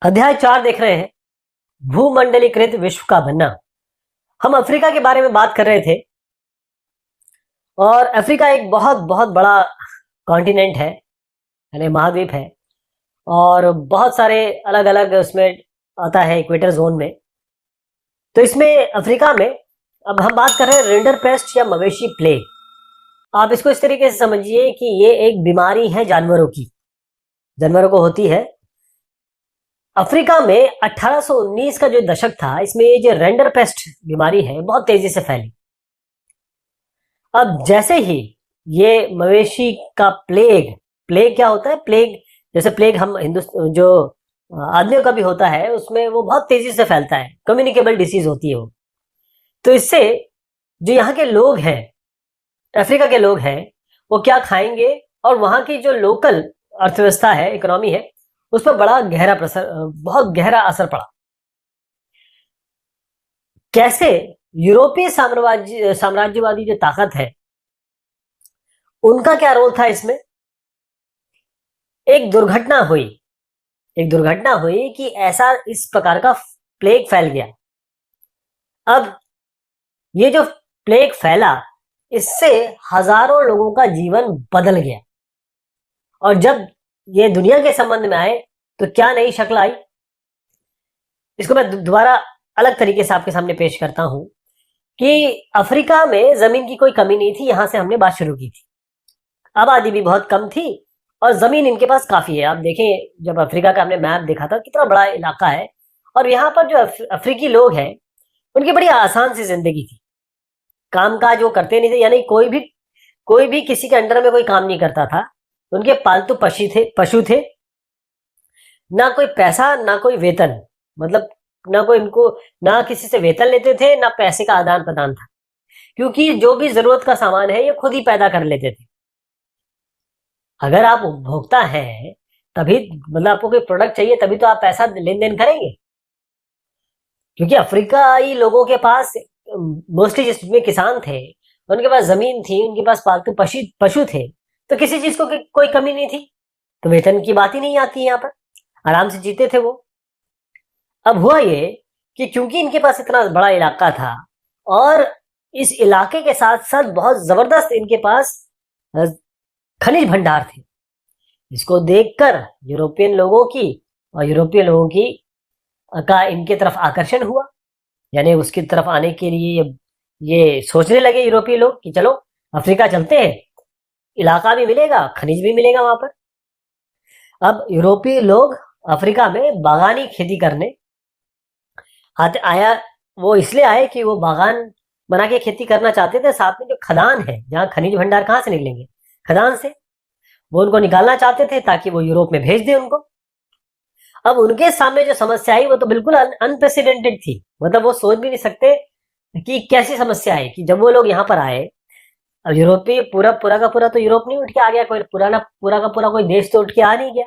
अध्याय 4 देख रहे हैं, भूमंडलीकृत विश्व का बनना। हम अफ्रीका के बारे में बात कर रहे थे और अफ्रीका एक बहुत बहुत बड़ा कॉन्टिनेंट है, यानी महाद्वीप है और बहुत सारे अलग अलग उसमें आता है इक्वेटर जोन में। तो इसमें अफ्रीका में अब हम बात कर रहे हैं रिंडर पेस्ट या मवेशी प्लेग। आप इसको इस तरीके से समझिए कि ये एक बीमारी है जानवरों की, जानवरों को होती है। अफ्रीका में 1819 का जो दशक था, इसमें ये जो रेंडर पेस्ट बीमारी है बहुत तेजी से फैली। अब जैसे ही ये मवेशी का प्लेग, प्लेग क्या होता है? प्लेग जैसे प्लेग हम हिंदुस्तान जो आदमियों का भी होता है, उसमें वो बहुत तेजी से फैलता है, कम्युनिकेबल डिसीज होती है वो। तो इससे जो यहाँ के लोग हैं, अफ्रीका के लोग हैं, वो क्या खाएंगे और वहां की जो लोकल अर्थव्यवस्था है, इकोनॉमी है, उस पर बड़ा बहुत गहरा असर पड़ा। कैसे यूरोपीय साम्राज्यवादी जो ताकत है, उनका क्या रोल था इसमें? एक दुर्घटना हुई कि ऐसा इस प्रकार का प्लेग फैल गया। अब ये जो प्लेग फैला, इससे हजारों लोगों का जीवन बदल गया। और जब ये दुनिया के संबंध में आए तो क्या नई शक्ल आई, इसको मैं दोबारा अलग तरीके से आपके सामने पेश करता हूं कि अफ्रीका में जमीन की कोई कमी नहीं थी। यहां से हमने बात शुरू की थी। आबादी भी बहुत कम थी और जमीन इनके पास काफी है। आप देखें, जब अफ्रीका का हमने मैप देखा था, कितना बड़ा इलाका है और यहाँ पर जो अफ्रीकी लोग हैं, उनकी बड़ी आसान सी जिंदगी थी। काम काज वो करते नहीं थे, यानी कोई भी किसी के अंडर में कोई काम नहीं करता था। उनके पालतू पशु थे। ना कोई पैसा, ना कोई वेतन, मतलब ना किसी से वेतन लेते थे, ना पैसे का आदान प्रदान था, क्योंकि जो भी जरूरत का सामान है ये खुद ही पैदा कर लेते थे। अगर आप उपभोक्ता हैं, तभी मतलब आपको कोई प्रोडक्ट चाहिए, तभी तो आप पैसा लेन देन करेंगे। क्योंकि अफ्रीकाई लोगों के पास मोस्टली जिसमें किसान थे, उनके पास जमीन थी, उनके पास पालतू पशु थे, तो किसी चीज को कोई कमी नहीं थी। तो वेतन की बात ही नहीं आती, यहाँ पर आराम से जीते थे वो। अब हुआ ये कि क्योंकि इनके पास इतना बड़ा इलाका था और इस इलाके के साथ साथ बहुत जबरदस्त इनके पास खनिज भंडार थे, इसको देखकर यूरोपियन लोगों की का इनके तरफ आकर्षण हुआ। यानी उसकी तरफ आने के लिए ये सोचने लगे यूरोपीय लोग कि चलो अफ्रीका चलते हैं, इलाका भी मिलेगा, खनिज भी मिलेगा वहां पर। अब यूरोपीय लोग अफ्रीका में बागानी खेती करने वो इसलिए आए कि वो बागान बना के खेती करना चाहते थे। साथ में जो खदान है, जहाँ खनिज भंडार कहाँ से निकलेंगे? खदान से। वो उनको निकालना चाहते थे ताकि वो यूरोप में भेज दे उनको। अब उनके सामने जो समस्या आई वो तो बिल्कुल अनप्रेसिडेंटेड थी। मतलब वो सोच भी नहीं सकते कि कैसी समस्या है कि जब वो लोग यहाँ पर आए, अब यूरोपीय पूरा का पूरा तो यूरोप नहीं उठ के आ गया, कोई पूरा का पूरा कोई देश तो उठ के आ नहीं गया।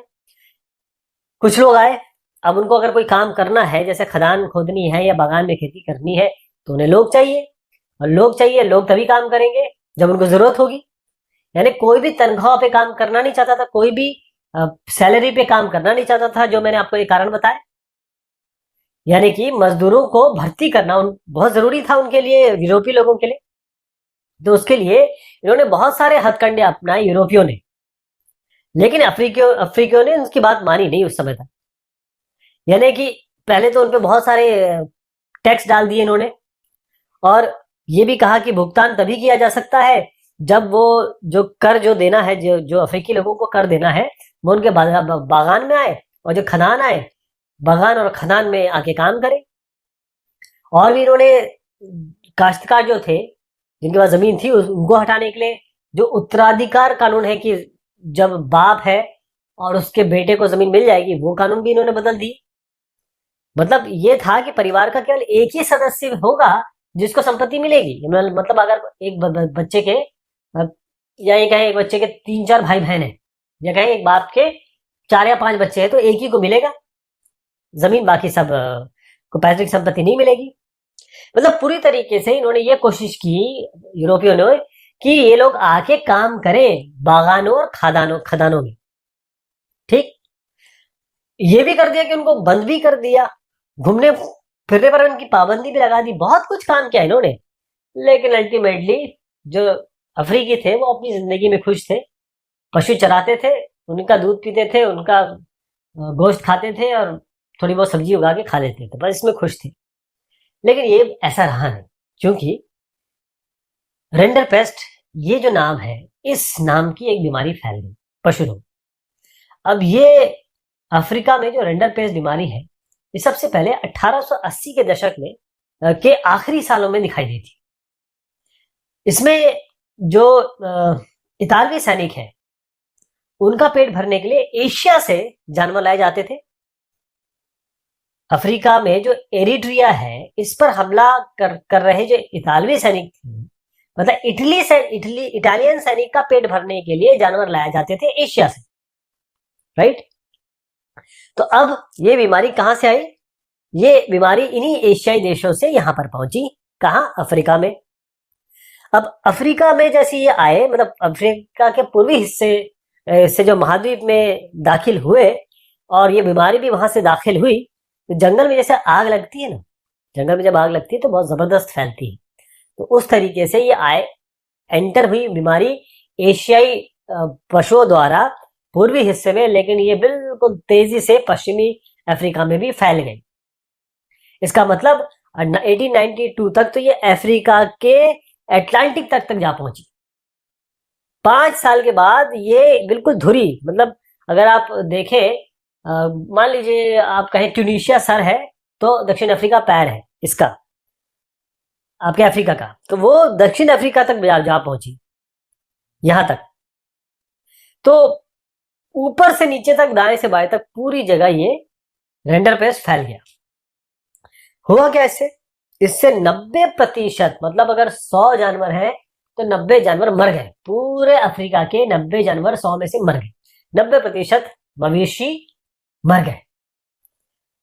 कुछ लोग आए। अब उनको अगर कोई काम करना है, जैसे खदान खोदनी है या बागान में खेती करनी है, तो उन्हें लोग चाहिए। और लोग तभी काम करेंगे जब उनको जरूरत होगी। यानी कोई भी तनख्वाह पे काम करना नहीं चाहता था, कोई भी सैलरी पे काम करना नहीं चाहता था, जो मैंने आपको ये कारण बताया। यानी कि मजदूरों को भर्ती करना बहुत जरूरी था उनके लिए, यूरोपीय लोगों के लिए। तो उसके लिए इन्होंने बहुत सारे हथकंडे अपनाए यूरोपियों ने, लेकिन अफ्रीकियों ने उसकी बात मानी नहीं उस समय तक। यानी कि पहले तो उनपे बहुत सारे टैक्स डाल दिए इन्होंने, और ये भी कहा कि भुगतान तभी किया जा सकता है जब वो जो कर जो देना है, जो अफ्रीकी लोगों को कर देना है, वो उनके बागान में आए, और जो खदान आए, बागान और खदान में आके काम करे। और भी इन्होंने काश्तकार जो थे, जिनके पास जमीन थी, उनको हटाने के लिए जो उत्तराधिकार कानून है कि जब बाप है और उसके बेटे को जमीन मिल जाएगी, वो कानून भी इन्होंने बदल दिए। मतलब ये था कि परिवार का केवल एक ही सदस्य होगा जिसको संपत्ति मिलेगी। मतलब अगर एक बच्चे के या ये कहें एक बच्चे के 3-4 भाई बहन है, या कहें एक बाप के 4 या 5 बच्चे हैं, तो एक ही को मिलेगा जमीन, बाकी सब को पैतृक संपत्ति नहीं मिलेगी। मतलब पूरी तरीके से इन्होंने ये कोशिश की, यूरोपियों ने, कि ये लोग आके काम करें बागानों और खदानों में। ठीक। ये भी कर दिया कि उनको बंद भी कर दिया, घूमने फिरने पर उनकी पाबंदी भी लगा दी, बहुत कुछ काम किया इन्होंने। लेकिन अल्टीमेटली जो अफ्रीकी थे वो अपनी जिंदगी में खुश थे, पशु चराते थे, उनका दूध पीते थे, उनका गोश्त खाते थे और थोड़ी बहुत सब्जी उगा के खा लेते थे, बस इसमें खुश थे। लेकिन ये ऐसा रहा नहीं, क्योंकि रेंडर पेस्ट ये जो नाम है, इस नाम की एक बीमारी फैल गई पशु रोग। अब ये अफ्रीका में जो रेंडर पेस्ट बीमारी है, ये सबसे पहले 1880 के दशक में के आखिरी सालों में दिखाई दी थी। इसमें जो इतालवी सैनिक है, उनका पेट भरने के लिए एशिया से जानवर लाए जाते थे। अफ्रीका में जो एरिट्रिया है, इस पर हमला कर रहे जो इतालवी सैनिक थे, मतलब इटालियन सैनिक का पेट भरने के लिए जानवर लाए जाते थे एशिया से, राइट। तो अब ये बीमारी कहां से आई? ये बीमारी इन्हीं एशियाई देशों से यहां पर पहुंची। कहां? अफ्रीका में। अब अफ्रीका में जैसे ये आए, मतलब अफ्रीका के पूर्वी हिस्से से जो महाद्वीप में दाखिल हुए और ये बीमारी भी वहां से दाखिल हुई, तो जंगल में जैसे आग लगती है ना, जंगल में जब आग लगती है तो बहुत जबरदस्त फैलती है, तो उस तरीके से ये आए, एंटर हुई बीमारी एशियाई पशुओं द्वारा पूर्वी हिस्से में, लेकिन ये बिल्कुल तेजी से पश्चिमी अफ्रीका में भी फैल गई। इसका मतलब 1892 तक तो ये अफ्रीका के अटलांटिक तक जा पहुंची। 5 साल के बाद ये बिल्कुल धुरी, मतलब अगर आप देखें, मान लीजिए आप कहें ट्यूनीशिया सर है तो दक्षिण अफ्रीका पैर है इसका, आपके अफ्रीका का, तो वो दक्षिण अफ्रीका तक जा पहुंची, यहां तक। तो ऊपर से नीचे तक, दाएं से बाएं तक पूरी जगह ये रेंडर पेस्ट फैल गया। हुआ क्या इससे 90%, मतलब अगर 100 जानवर हैं तो 90 जानवर मर गए। पूरे अफ्रीका के 90 जानवर 100 में से मर गए, 90% मवेशी मर गए।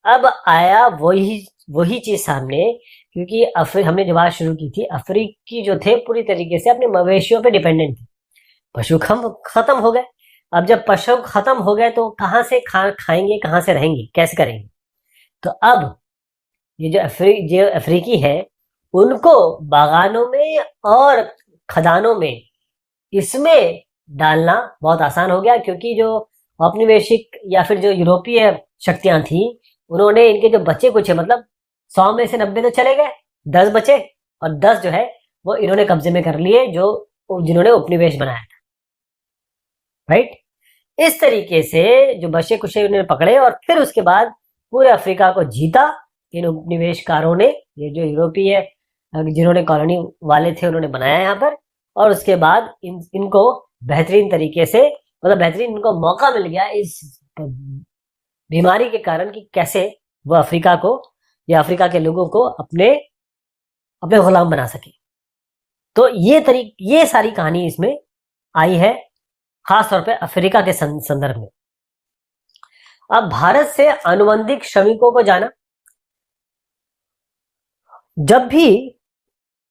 अब आया वही चीज सामने, क्योंकि हमने जो बात शुरू की थी, अफ्रीकी जो थे पूरी तरीके से अपने मवेशियों पे डिपेंडेंट थे। पशु खत्म हो गए। अब जब पशु खत्म हो गए तो कहां से खाएंगे, कहां से रहेंगे, कैसे करेंगे? तो अब ये जो अफ्रीकी है, उनको बागानों में और खदानों में इसमें डालना बहुत आसान हो गया, क्योंकि जो औपनिवेशिक या फिर जो यूरोपीय शक्तियां थी, उन्होंने इनके जो बच्चे कुछ है, मतलब 100 में से 90 तो चले गए, 10 बचे, और 10 जो है वो इन्होंने कब्जे में कर लिए, जिन्होंने उपनिवेश बनाया था, राइट। इस तरीके से जो बचे कुछ उन्होंने पकड़े और फिर उसके बाद पूरे अफ्रीका को जीता इन उपनिवेशकारों ने, ये जो यूरोपीय जिन्होंने कॉलोनी वाले थे उन्होंने बनाया यहाँ पर। और उसके बाद इनको बेहतरीन तरीके से, मतलब बेहतरीन इनको मौका मिल गया इस बीमारी के कारण कि कैसे वो अफ्रीका को या अफ्रीका के लोगों को अपने गुलाम बना सके। तो ये सारी कहानी इसमें आई है, खास तौर पे अफ्रीका के संदर्भ में। अब भारत से अनुबंधित श्रमिकों को जाना, जब भी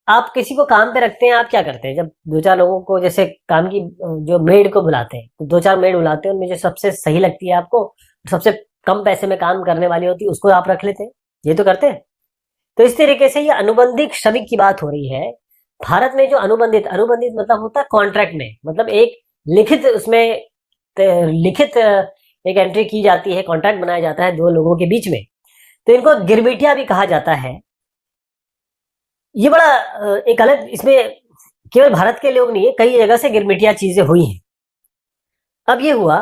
आप किसी को काम पे रखते हैं, आप क्या करते हैं? जब 2-4 लोगों को, जैसे काम की जो मेड को बुलाते हैं, तो 2-4 मेड बुलाते हैं, उनमें जो सबसे सही लगती है आपको, सबसे कम पैसे में काम करने वाली होती है, उसको आप रख लेते हैं, ये तो करते हैं। तो इस तरीके से ये अनुबंधित श्रमिक की बात हो रही है। भारत में जो अनुबंधित मतलब होता है कॉन्ट्रैक्ट में, मतलब एक लिखित, उसमें लिखित एक एंट्री की जाती है, कॉन्ट्रैक्ट बनाया जाता है 2 लोगों के बीच में, तो इनको गिरमिटिया भी कहा जाता है। ये बड़ा एक अलग, इसमें केवल भारत के लोग नहीं है, कई जगह से गिरमिटिया चीजें हुई हैं। अब ये हुआ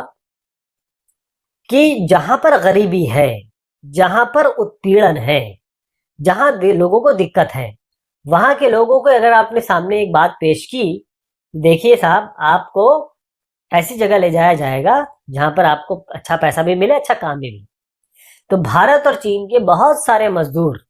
कि जहां पर गरीबी है, जहां पर उत्पीड़न है, जहां लोगों को दिक्कत है, वहां के लोगों को अगर आपने सामने एक बात पेश की, देखिए साहब, आपको ऐसी जगह ले जाया जाएगा जहां पर आपको अच्छा पैसा भी मिले, अच्छा काम भी मिले। तो भारत और चीन के बहुत सारे मजदूर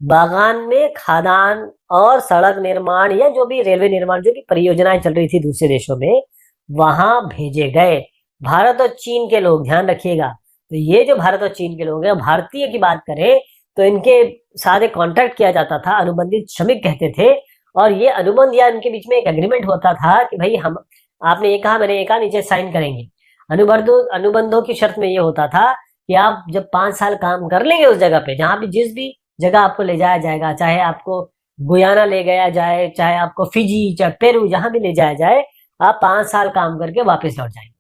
बागान में, खादान और सड़क निर्माण या जो भी रेलवे निर्माण, जो भी परियोजनाएं चल रही थी दूसरे देशों में, वहां भेजे गए। भारत और चीन के लोग, ध्यान रखिएगा, तो ये जो भारत और चीन के लोग हैं, भारतीय की बात करें तो इनके सारे कॉन्ट्रैक्ट किया जाता था, अनुबंधित श्रमिक कहते थे। और ये अनुबंध या इनके बीच में एक एग्रीमेंट होता था कि भाई आपने ये कहा, मैंने ये कहा, नीचे साइन करेंगे। अनुबंधों की शर्त में ये होता था कि आप जब 5 साल काम कर लेंगे उस जगह पे, जहां भी जिस भी जगह आपको ले जाया जाएगा, चाहे आपको गुयाना ले गया जाए, चाहे आपको फिजी, चाहे पेरू, जहां भी ले जाया जाए, आप 5 साल काम करके वापस लौट जाएंगे।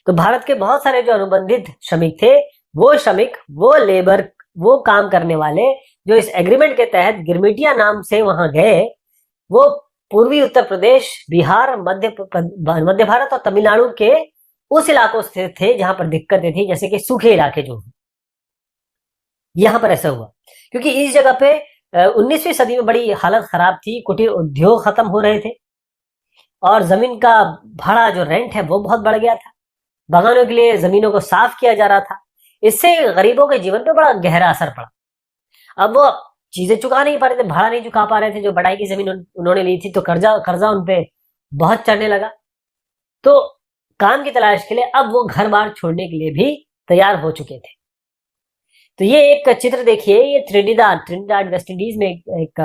तो भारत के बहुत सारे जो अनुबंधित श्रमिक थे, वो श्रमिक, वो लेबर, वो काम करने वाले जो इस एग्रीमेंट के तहत गिरमिटिया नाम से वहां गए, वो पूर्वी उत्तर प्रदेश, बिहार, मध्य भारत और तमिलनाडु के उस इलाकों से थे जहां पर दिक्कतें थी, जैसे कि सूखे इलाके जो यहां पर ऐसा हुआ क्योंकि इस जगह पे 19वीं सदी में बड़ी हालत खराब थी, कुटीर उद्योग खत्म हो रहे थे और जमीन का भाड़ा जो रेंट है वो बहुत बढ़ गया था। बागानों के लिए जमीनों को साफ किया जा रहा था। इससे गरीबों के जीवन पर बड़ा गहरा असर पड़ा। अब वो चीजें चुका नहीं पा रहे थे, भाड़ा नहीं चुका पा रहे थे, जो बढ़ाई की जमीन उन्होंने ली थी, तो कर्जा उनपे बहुत चढ़ने लगा। तो काम की तलाश के लिए अब वो घर बार छोड़ने के लिए भी तैयार हो चुके थे। तो ये एक चित्र देखिए, ये ट्रिनिडाद वेस्ट इंडीज में एक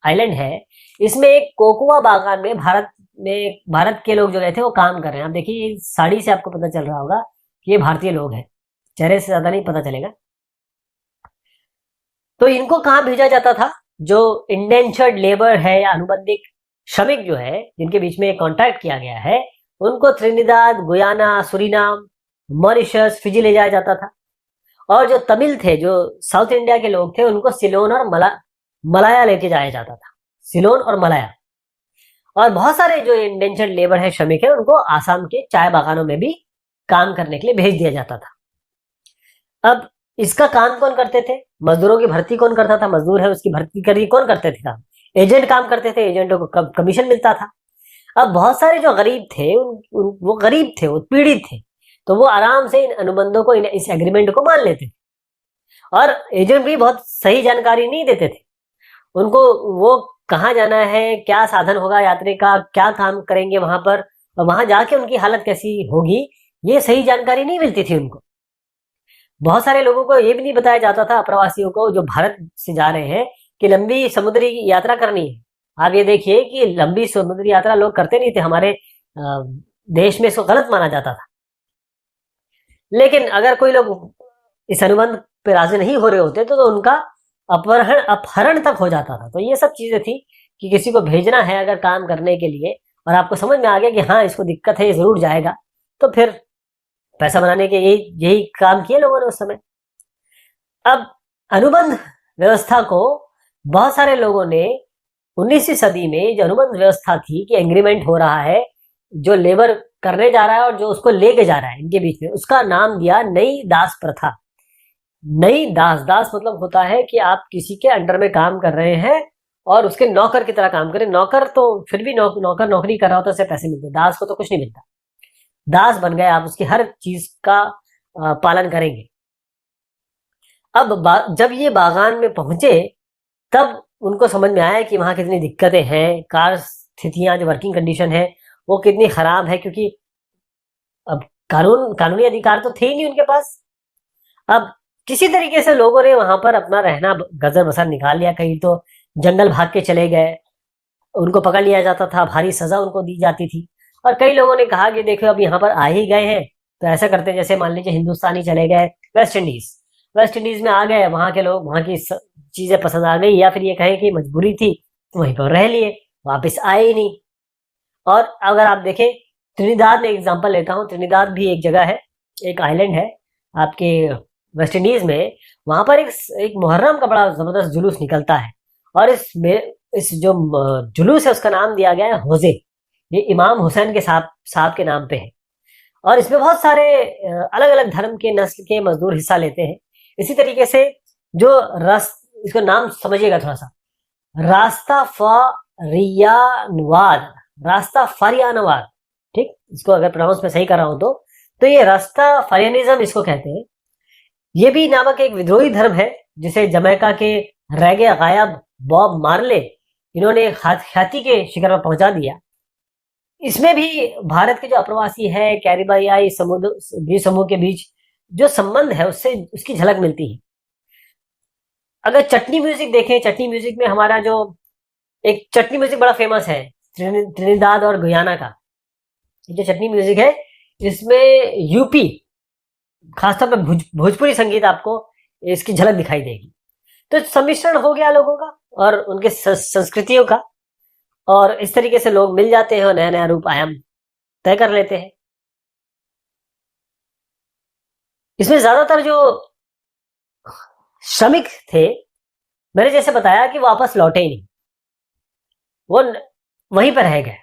आइलैंड है। इसमें एक कोकोआ बागान में भारत के लोग जो गए थे वो काम कर रहे हैं। आप देखिए साड़ी से आपको पता चल रहा होगा कि ये भारतीय लोग हैं, चेहरे से ज्यादा नहीं पता चलेगा। तो इनको कहाँ भेजा जाता था? जो इंडेंचर्ड लेबर है या अनुबंधित श्रमिक जो है, जिनके बीच में कॉन्ट्रैक्ट किया गया है, उनको Trinidad, Guyana, Suriname, Mauritius, Fiji ले जाया जाता था। और जो तमिल थे, जो साउथ इंडिया के लोग थे, उनको सिलोन और मलाया लेके जाया जाता था। सिलोन और मलाया। और बहुत सारे जो इंडेंचर्ड लेबर है, श्रमिक है, उनको आसाम के चाय बागानों में भी काम करने के लिए भेज दिया जाता था। अब इसका काम कौन करते थे? मजदूरों की भर्ती कौन करता था? मजदूर है उसकी भर्ती करी कौन करते थे काम? एजेंट काम करते थे, एजेंटों को कमीशन मिलता था। अब बहुत सारे जो गरीब थे, वो गरीब थे, वो पीड़ित थे, तो वो आराम से इन अनुबंधों को, इस एग्रीमेंट को मान लेते थे। और एजेंट भी बहुत सही जानकारी नहीं देते थे उनको, वो कहाँ जाना है, क्या साधन होगा यात्री का, क्या काम करेंगे वहां पर, और वहां जाके उनकी हालत कैसी होगी, ये सही जानकारी नहीं मिलती थी उनको। बहुत सारे लोगों को ये भी नहीं बताया जाता था, प्रवासियों को जो भारत से जा रहे हैं, कि लंबी समुद्री यात्रा करनी है। आप ये देखिए कि लंबी समुद्री यात्रा लोग करते नहीं थे, हमारे देश में इसको गलत माना जाता था। लेकिन अगर कोई लोग इस अनुबंध पे राजी नहीं हो रहे होते तो उनका अपहरण तक हो जाता था। तो ये सब चीजें थी कि किसी को भेजना है अगर काम करने के लिए, और आपको समझ में आ गया कि हाँ इसको दिक्कत है, ये जरूर जाएगा, तो फिर पैसा बनाने के यही काम किए लोगों ने उस समय। अब अनुबंध व्यवस्था को बहुत सारे लोगों ने 19वीं सदी में, जो अनुबंध व्यवस्था थी कि एग्रीमेंट हो रहा है, जो लेबर करने जा रहा है और जो उसको लेके जा रहा है, इनके बीच में, उसका नाम दिया नई दास प्रथा। नई दास मतलब होता है कि आप किसी के अंडर में काम कर रहे हैं और उसके नौकर की तरह काम करें। नौकर तो फिर भी नौकर नौकरी कर रहा होता है, उसे पैसे मिलते, दास को तो कुछ नहीं मिलता। दास बन गए आप, उसकी हर चीज का पालन करेंगे। अब जब ये बागान में पहुंचे तब उनको समझ में आया कि वहां कितनी दिक्कतें हैं, कार्य स्थितियां, जो वर्किंग कंडीशन है वो कितनी खराब है, क्योंकि अब कानूनी अधिकार तो थे ही नहीं उनके पास। अब किसी तरीके से लोगों ने वहां पर अपना रहना गजर बसर निकाल लिया। कहीं तो जंगल भाग के चले गए, उनको पकड़ लिया जाता था, भारी सजा उनको दी जाती थी। और कई लोगों ने कहा कि देखो अब यहाँ पर आ ही गए हैं तो ऐसा करते हैं, जैसे मान लीजिए हिंदुस्तानी चले गए वेस्ट इंडीज में आ गए, वहां के लोग, वहां की चीजें पसंद आ गई, या फिर ये कहें कि मजबूरी थी तो वहीं पर रह लिए, वापस आए ही नहीं। और अगर आप देखें त्रिनिदाद में एग्जांपल लेता हूँ, त्रिनिदाद भी एक जगह है, एक आइलैंड है आपके वेस्ट इंडीज में। वहां पर एक मुहर्रम का बड़ा जबरदस्त जुलूस निकलता है, और इस जो जुलूस है उसका नाम दिया गया है होजे। ये इमाम हुसैन के साहब के नाम पे है, और इसमें बहुत सारे अलग अलग धर्म के, नस्ल के मजदूर हिस्सा लेते हैं। इसी तरीके से जो इसको नाम समझिएगा थोड़ा सा, रास्ताफारियानवाद, ठीक, इसको अगर प्रोनाउंस में सही कर रहा हूं तो ये रास्ताफारियनिज्म इसको कहते हैं। ये भी नामक एक विद्रोही धर्म है जिसे जमैका के रैगे गायब बॉब मार्ले, इन्होंने ख्याति के शिखर पर पहुंचा दिया। इसमें भी भारत के जो अप्रवासी है, कैरिबियाई समूह के बीच जो संबंध है उससे उसकी झलक मिलती है। अगर चटनी म्यूजिक देखें, चटनी म्यूजिक में हमारा जो एक चटनी म्यूजिक बड़ा फेमस है त्रिनिदाद और गुयाना का, जो चटनी म्यूजिक है इसमें यूपी खासतौर पर भोजपुरी संगीत आपको इसकी झलक दिखाई देगी। तो सम्मिश्रण हो गया लोगों का और उनके संस्कृतियों का, और इस तरीके से लोग मिल जाते हैं और नया नया रूप आयाम तय कर लेते हैं। इसमें ज्यादातर जो श्रमिक थे, मैंने जैसे बताया कि वापस लौटे ही नहीं, वो वहीं पर रह गए।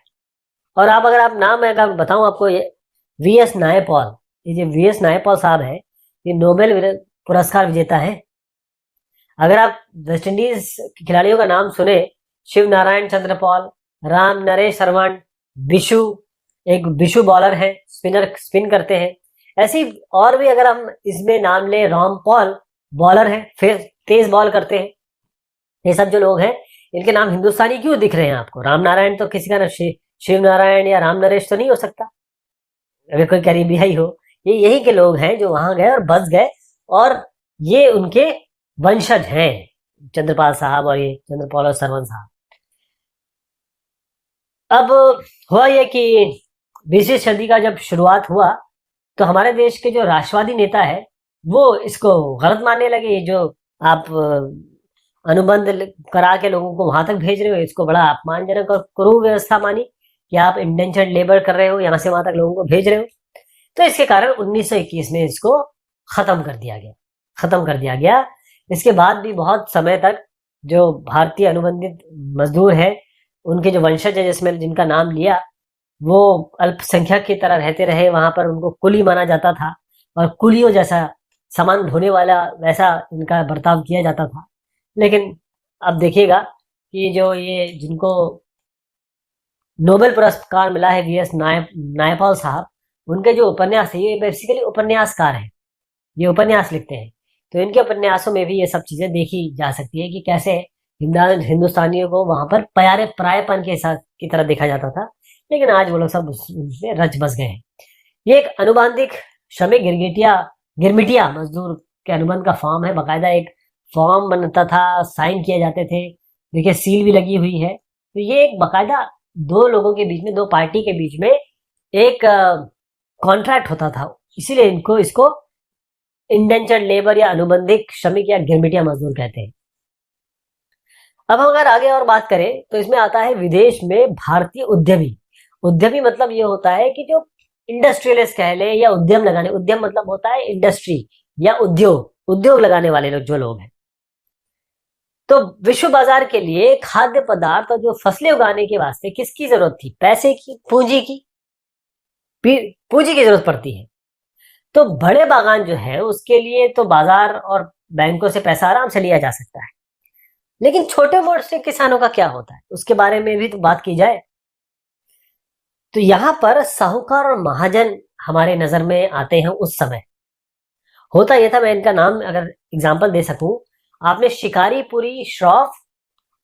और आप अगर आप नाम अगर बताऊं आपको, ये वीएस नायपॉल, ये जो वीएस नायपॉल साहब है, ये नोबेल पुरस्कार विजेता है। अगर आप वेस्ट इंडीज के खिलाड़ियों का नाम सुने, शिव नारायण चंद्रपॉल, राम नरेश शर्मन, बिशु, एक बिशु बॉलर है, स्पिनर, स्पिन करते हैं। ऐसी और भी अगर हम इसमें नाम ले, राम पॉल बॉलर है, फिर तेज बॉल करते हैं। ये सब जो लोग हैं, इनके नाम हिंदुस्तानी क्यों दिख रहे हैं आपको? राम नारायण तो किसी का ना, शिव नारायण या राम नरेश तो नहीं हो सकता, अगर कोई करीबी ही हो। ये यही के लोग हैं जो वहां गए और बस गए, और ये उनके वंशज हैं, चंद्रपाल साहब और ये चंद्रपाल और सरवन साहब। अब हुआ ये कि 20वीं सदी का जब शुरुआत हुआ, तो हमारे देश के जो राष्ट्रवादी नेता है, वो इसको गलत मानने लगे। जो आप अनुबंध करा के लोगों को वहां तक भेज रहे हो, इसको बड़ा अपमानजनक और क्रूर व्यवस्था मानी कि आप इंडेंचर्ड लेबर कर रहे हो, यहां से वहां तक लोगों को भेज रहे हो। तो इसके कारण 1921 में इसको खत्म कर दिया गया। इसके बाद भी बहुत समय तक जो भारतीय अनुबंधित मजदूर है, उनके जो वंशज है, जिसमें जिनका नाम लिया, वो अल्पसंख्यक की तरह रहते रहे वहां पर। उनको कुली माना जाता था और कुलियों जैसा सामान ढोने वाला वैसा इनका बर्ताव किया जाता था। लेकिन अब देखिएगा कि जो ये जिनको नोबेल पुरस्कार मिला है, वीएस नायपॉल साहब, उनके जो उपन्यास है, ये बेसिकली उपन्यासकार हैं, ये उपन्यास लिखते हैं। तो इनके उपन्यासों में भी ये सब चीजें देखी जा सकती है कि कैसे हिंदुस्तानियों को वहां पर परायेपन के साथ की तरह देखा जाता था। लेकिन आज वो लोग सब उसमें रच बस गए हैं। ये एक अनुबंधिक श्रमिक गिरमिटिया मजदूर के अनुबंध का फॉर्म है, बाकायदा एक फॉर्म बनता था, साइन किए जाते थे, देखिए सील भी लगी हुई है। तो ये एक बाकायदा दो लोगों के बीच में, दो पार्टी के बीच में एक कॉन्ट्रैक्ट होता था, इसीलिए इसको इंडेंचर्ड लेबर या अनुबंधिक श्रमिक या गिरमिटिया मजदूर कहते हैं। अब हम अगर आगे और बात करें, तो इसमें आता है विदेश में भारतीय उद्यमी मतलब ये होता है कि जो इंडस्ट्रियलिस्ट कह ले या उद्यम मतलब होता है इंडस्ट्री या उद्योग लगाने वाले लोग, जो लोग हैं। तो विश्व बाजार के लिए खाद्य पदार्थ और जो फसलें उगाने के वास्ते किसकी जरूरत थी? पैसे की, पूंजी की जरूरत पड़ती है। तो बड़े बागान जो है, उसके लिए तो बाजार और बैंकों से पैसा आराम से लिया जा सकता है। लेकिन छोटे मोटे किसानों का क्या होता है, उसके बारे में भी तो बात की जाए। तो यहां पर साहूकार और महाजन हमारे नजर में आते हैं। उस समय होता यह था, मैं इनका नाम अगर एग्जांपल दे सकूं, आपने शिकारीपुरी श्रॉफ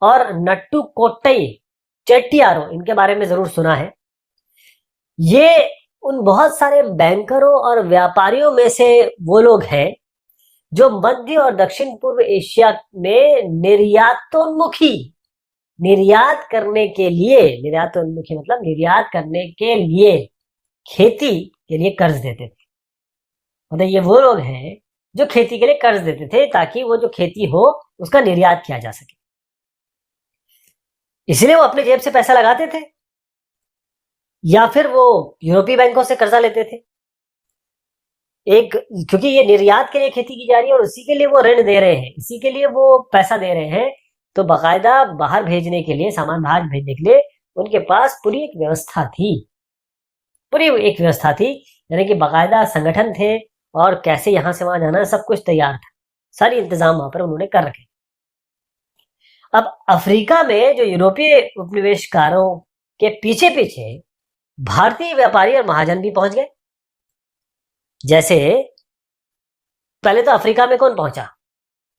और नट्टू कोट्टई चेट्टियारों, इनके बारे में जरूर सुना है। ये उन बहुत सारे बैंकरों और व्यापारियों में से वो लोग हैं जो मध्य और दक्षिण पूर्व एशिया में निर्यात करने के लिए खेती के लिए कर्ज देते थे। मतलब ये वो लोग हैं जो खेती के लिए कर्ज देते थे, ताकि वो जो खेती हो उसका निर्यात किया जा सके। इसलिए वो अपने जेब से पैसा लगाते थे, या फिर वो यूरोपीय बैंकों से कर्जा लेते थे। क्योंकि ये निर्यात के लिए खेती की जा रही है और उसी के लिए वो ऋण दे रहे हैं, इसी के लिए वो पैसा दे रहे हैं। तो बाकायदा बाहर भेजने के लिए, सामान बाहर भेजने के लिए उनके पास पूरी एक व्यवस्था थी, यानी कि बाकायदा संगठन थे, और कैसे यहां से वहां जाना सब कुछ तैयार था, सारी इंतजाम वहां पर उन्होंने कर रखे। अब अफ्रीका में जो यूरोपीय उपनिवेशकारों के पीछे पीछे भारतीय व्यापारी और महाजन भी पहुंच गए। जैसे पहले तो अफ्रीका में कौन पहुंचा?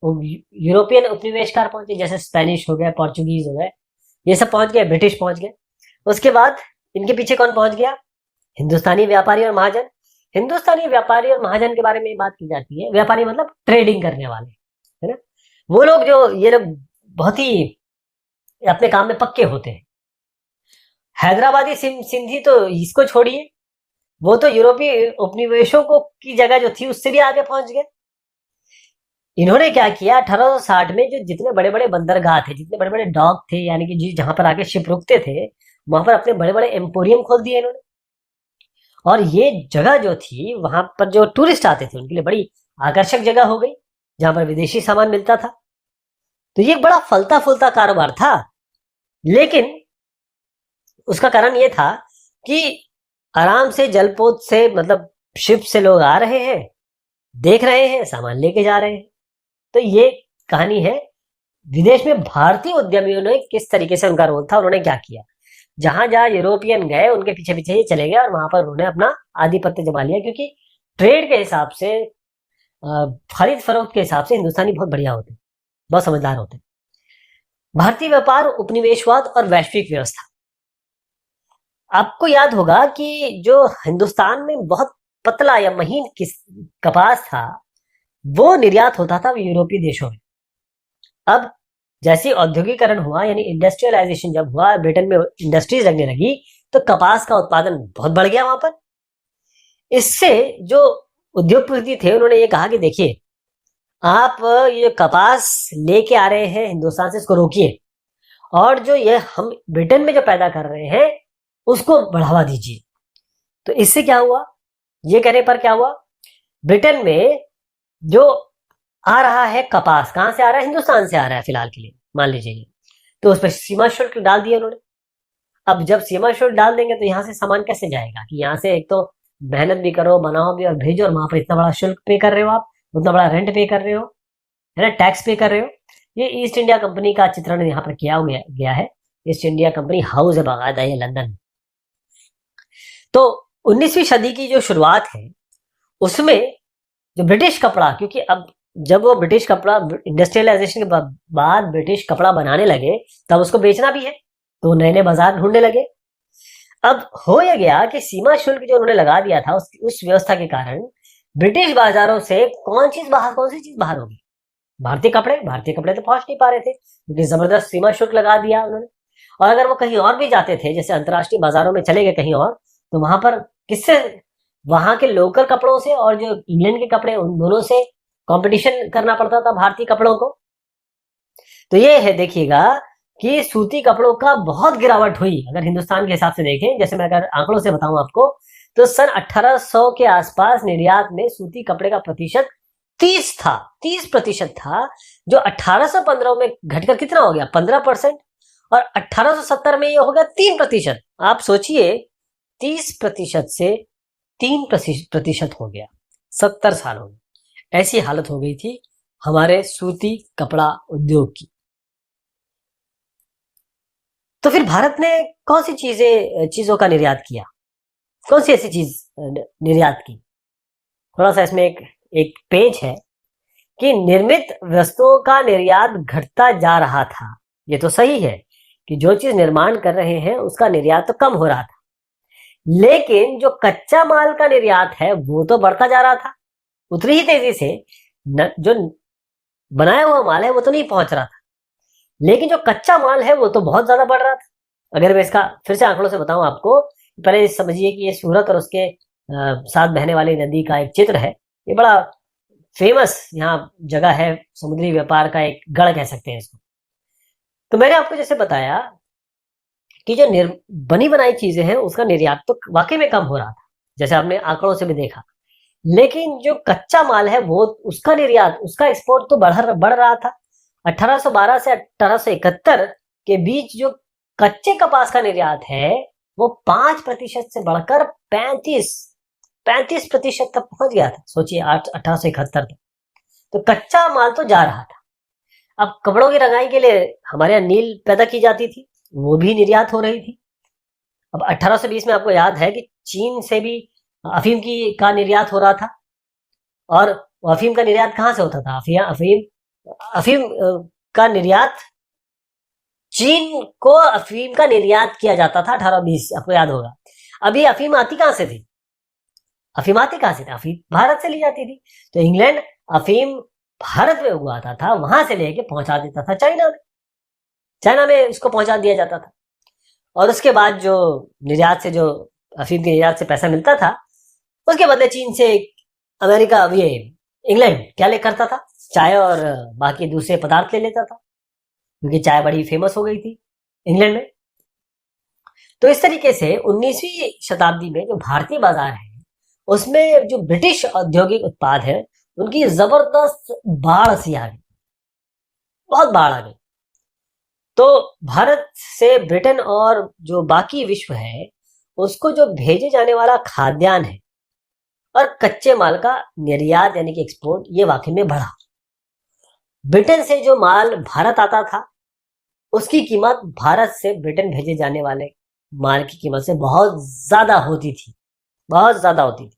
यूरोपियन उपनिवेशकार पहुंचे, जैसे स्पेनिश हो गए, पोर्चुगीज हो गए, ये सब पहुंच गए, ब्रिटिश पहुंच गए। उसके बाद इनके पीछे कौन पहुंच गया? हिंदुस्तानी व्यापारी और महाजन। हिंदुस्तानी व्यापारी और महाजन के बारे में बात की जाती है। व्यापारी मतलब ट्रेडिंग करने वाले, है ना, वो लोग ये लोग बहुत ही अपने काम में पक्के होते हैं। हैदराबादी सिंधी तो इसको छोड़िए, वो तो यूरोपीय उपनिवेशों को की जगह जो थी उससे भी आगे पहुंच गए। इन्होंने क्या किया, 1860 में जो जितने बड़े बड़े बंदरगाह थे, जितने बड़े बड़े डॉक थे, यानी कि जहां पर आके शिप रुकते थे, वहां पर अपने बड़े बड़े एम्पोरियम खोल दिए इन्होंने। और ये जगह जो थी, वहां पर जो टूरिस्ट आते थे उनके लिए बड़ी आकर्षक जगह हो गई, जहां पर विदेशी सामान मिलता था। तो ये एक बड़ा फलता फूलता कारोबार था। लेकिन उसका कारण ये था कि आराम से जलपोत से, मतलब शिप से लोग आ रहे हैं, देख रहे हैं, सामान लेके जा रहे हैं। तो ये कहानी है विदेश में भारतीय उद्यमियों ने किस तरीके से उनका रोल था, उन्होंने क्या किया। जहां जहां यूरोपियन गए उनके पीछे पीछे ये चले गए और वहां पर उन्होंने अपना आधिपत्य जमा लिया, क्योंकि ट्रेड के हिसाब से, खरीद फरोख्त के हिसाब से हिंदुस्तानी बहुत बढ़िया होते, बहुत समझदार होते। भारतीय व्यापार, उपनिवेशवाद और वैश्विक व्यवस्था। आपको याद होगा कि जो हिंदुस्तान में बहुत पतला या महीन कपास था, वो निर्यात होता था यूरोपीय देशों में। अब जैसे औद्योगिकरण हुआ, यानी इंडस्ट्रियलाइजेशन जब हुआ, ब्रिटेन में इंडस्ट्रीज लगने लगी, तो कपास का उत्पादन बहुत बढ़ गया वहां पर। इससे जो उद्योगपति थे उन्होंने ये कहा कि देखिए, आप ये कपास लेके आ रहे हैं हिंदुस्तान से, इसको रोकिए, और जो ये हम ब्रिटेन में जो पैदा कर रहे हैं उसको बढ़ावा दीजिए। तो इससे क्या हुआ, ये कहने पर क्या हुआ, ब्रिटेन में जो आ रहा है कपास, कहां से आ रहा है, हिंदुस्तान से आ रहा है फिलहाल के लिए, मान लीजिए, तो उस पर सीमा शुल्क डाल दिया उन्होंने। अब जब सीमा शुल्क डाल देंगे तो यहां से सामान कैसे जाएगा, कि यहां से एक तो मेहनत भी करो, बनाओ भी और भेजो, और वहां पर इतना बड़ा शुल्क पे कर रहे हो, आप उतना बड़ा रेंट पे कर रहे हो, है ना, टैक्स पे कर रहे हो। ये ईस्ट इंडिया कंपनी का चित्रण यहाँ पर किया गया है। ईस्ट इंडिया कंपनी हाउस है बाकायदा, ये लंदन में। तो 19वीं सदी की जो शुरुआत है उसमें जो ब्रिटिश कपड़ा, क्योंकि अब जब वो ब्रिटिश कपड़ा इंडस्ट्रियलाइजेशन के बाद ब्रिटिश कपड़ा बनाने लगे, तब उसको बेचना भी है, तो नए नए बाजार ढूंढने लगे। अब हो यह गया कि सीमा शुल्क जो उन्होंने लगा दिया था, उस व्यवस्था के कारण ब्रिटिश बाजारों से कौन सी चीज बाहर होगी, भारतीय कपड़े तो पहुंच नहीं पा रहे थे, क्योंकि जबरदस्त सीमा शुल्क लगा दिया उन्होंने। और अगर वो कहीं और भी जाते थे, जैसे अंतर्राष्ट्रीय बाजारों में चले गए कहीं और, तो वहां पर किससे, वहां के लोकल कपड़ों से और जो इंग्लैंड के कपड़े, उन दोनों से कंपटीशन करना पड़ता था भारतीय कपड़ों को। तो ये है, देखिएगा कि सूती कपड़ों का बहुत गिरावट हुई। अगर हिंदुस्तान के हिसाब से देखें, जैसे मैं अगर आंकड़ों से बताऊं आपको, तो सन 1800 के आसपास निर्यात में सूती कपड़े का प्रतिशत 30% था, जो 1815 में घटकर कितना हो गया, 15%, और 1870 में ये हो गया 3%। आप सोचिए, 30% से 3% हो गया, 70 साल हो गए। ऐसी हालत हो गई थी हमारे सूती कपड़ा उद्योग की। तो फिर भारत ने कौन सी चीजों का निर्यात किया, कौन सी ऐसी चीज निर्यात की। थोड़ा सा इसमें एक पेज है कि निर्मित वस्तुओं का निर्यात घटता जा रहा था। ये तो सही है कि जो चीज निर्माण कर रहे हैं उसका निर्यात तो कम हो रहा था, लेकिन जो कच्चा माल का निर्यात है वो तो बढ़ता जा रहा था उतनी ही तेजी से। जो बनाया हुआ माल है वो तो नहीं पहुंच रहा था, लेकिन जो कच्चा माल है वो तो बहुत ज्यादा बढ़ रहा था। अगर मैं इसका फिर से आंकड़ों से बताऊं आपको, पहले समझिए कि ये सूरत और उसके साथ बहने वाली नदी का एक चित्र है। ये बड़ा फेमस यहाँ जगह है, समुद्री व्यापार का एक गढ़ कह सकते हैं इसको। तो मैंने आपको जैसे बताया कि जो बनी बनाई चीजें हैं उसका निर्यात तो वाकई में कम हो रहा था, जैसे आपने आंकड़ों से भी देखा, लेकिन जो कच्चा माल है वो, उसका निर्यात, उसका एक्सपोर्ट तो बढ़ रहा था। 1812 से 1871 के बीच जो कच्चे कपास का निर्यात है वो 5% से बढ़कर 35% तक पहुंच गया था। सोचिए 1871 तक तो कच्चा माल तो जा रहा था। अब कपड़ों की रंगाई के लिए हमारे यहाँ नील पैदा की जाती थी, वो भी निर्यात हो रही थी। अब 1820 में आपको याद है कि चीन से भी अफीम का निर्यात हो रहा था, और अफीम का निर्यात कहां से होता था, अफीम का निर्यात, चीन को अफीम का निर्यात किया जाता था 1820, आपको याद होगा। अभी अफीम आती कहां से थी, अफीम भारत से ली जाती थी। तो इंग्लैंड अफीम भारत में उगाता था, वहां से लेके पहुंचा देता था चाइना में इसको पहुंचा दिया जाता था। और उसके बाद जो निर्यात से, जो अफीम के निर्यात से पैसा मिलता था, उसके बदले चीन से अमेरिका, ये इंग्लैंड क्या ले करता था? चाय और बाकी दूसरे पदार्थ ले लेता था, क्योंकि चाय बड़ी फेमस हो गई थी इंग्लैंड में। तो इस तरीके से 19वीं शताब्दी में जो भारतीय बाजार है उसमें जो ब्रिटिश औद्योगिक उत्पाद है उनकी जबरदस्त बाढ़ सी आ गई, बहुत बाढ़ आ गई। तो भारत से ब्रिटेन और जो बाकी विश्व है उसको जो भेजे जाने वाला खाद्यान्न है और कच्चे माल का निर्यात यानी कि एक्सपोर्ट, ये वाकई में बढ़ा। ब्रिटेन से जो माल भारत आता था उसकी कीमत भारत से ब्रिटेन भेजे जाने वाले माल की कीमत से बहुत ज्यादा होती थी, बहुत ज्यादा होती थी।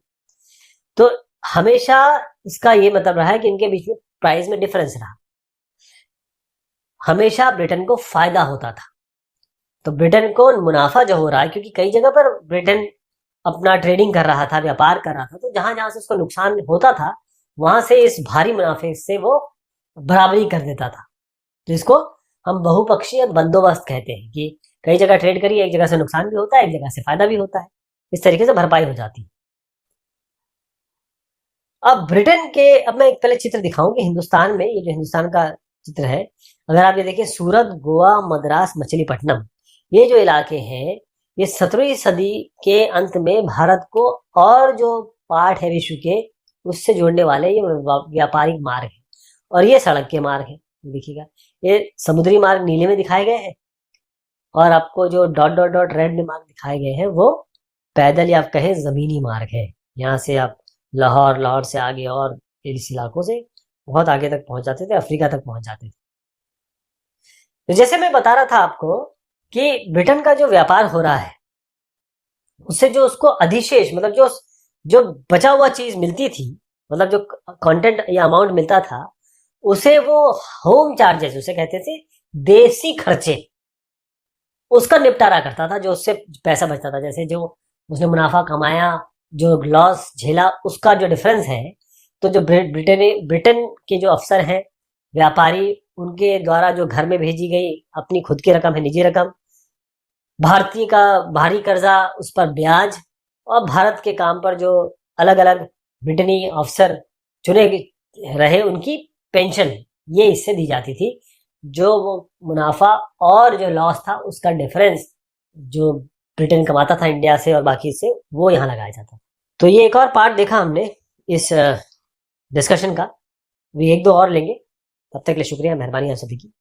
तो हमेशा इसका ये मतलब रहा है कि इनके बीच में प्राइस में डिफरेंस रहा, हमेशा ब्रिटेन को फायदा होता था। तो ब्रिटेन को मुनाफा जो हो रहा है, क्योंकि कई जगह पर ब्रिटेन अपना ट्रेडिंग कर रहा था, व्यापार कर रहा था, तो जहां जहां से उसको नुकसान होता था वहां से इस भारी मुनाफे से वो बराबरी कर देता था। तो इसको हम बहुपक्षीय बंदोबस्त कहते हैं कि कई जगह ट्रेड करिए, एक जगह से नुकसान भी होता है, एक जगह से फायदा भी होता है, इस तरीके से भरपाई हो जाती है। अब ब्रिटेन के, अब मैं एक पहले चित्र दिखाऊं कि हिंदुस्तान में, ये जो हिंदुस्तान का चित्र है, अगर आप ये देखिए, सूरत, गोवा, मद्रास, मछलीपट्टनम, ये जो इलाके हैं ये 17वीं सदी के अंत में भारत को और जो पार्ट है विश्व के उससे जोड़ने वाले ये व्यापारिक मार्ग है, और ये सड़क के मार्ग है। देखिएगा, ये समुद्री मार्ग नीले में दिखाए गए हैं और आपको जो डॉट डॉट डॉट रेड में मार्ग दिखाए गए हैं वो पैदल या आप कहें जमीनी मार्ग है। यहाँ से आप लाहौर, लाहौर से आगे और इस इलाकों से बहुत आगे तक पहुंच जाते थे, अफ्रीका तक पहुंच जाते थे। तो जैसे मैं बता रहा था आपको कि ब्रिटेन का जो व्यापार हो रहा है उससे जो उसको अधिशेष, मतलब जो जो बचा हुआ चीज मिलती थी, मतलब जो कंटेंट या अमाउंट मिलता था, उसे वो होम चार्जेस उसे कहते थे, देसी खर्चे, उसका निपटारा करता था। जो उससे पैसा बचता था, जैसे जो उसने मुनाफा कमाया, जो लॉस झेला, उसका जो डिफरेंस है, तो जो ब्रिटेन के जो अफसर हैं, व्यापारी, उनके द्वारा जो घर में भेजी गई अपनी खुद की रकम है, निजी रकम, भारतीय का भारी कर्जा, उस पर ब्याज, और भारत के काम पर जो अलग अलग ब्रिटेनी अफसर चुने रहे उनकी पेंशन, ये इससे दी जाती थी। जो वो मुनाफा और जो लॉस था उसका डिफरेंस जो ब्रिटेन कमाता था इंडिया से और बाकी से, वो यहाँ लगाया जाता। तो ये एक और पार्ट देखा हमने इस डिस्कशन का, भी एक दो और लेंगे। तब तक के लिए शुक्रिया, मेहरबानी आप सभी की।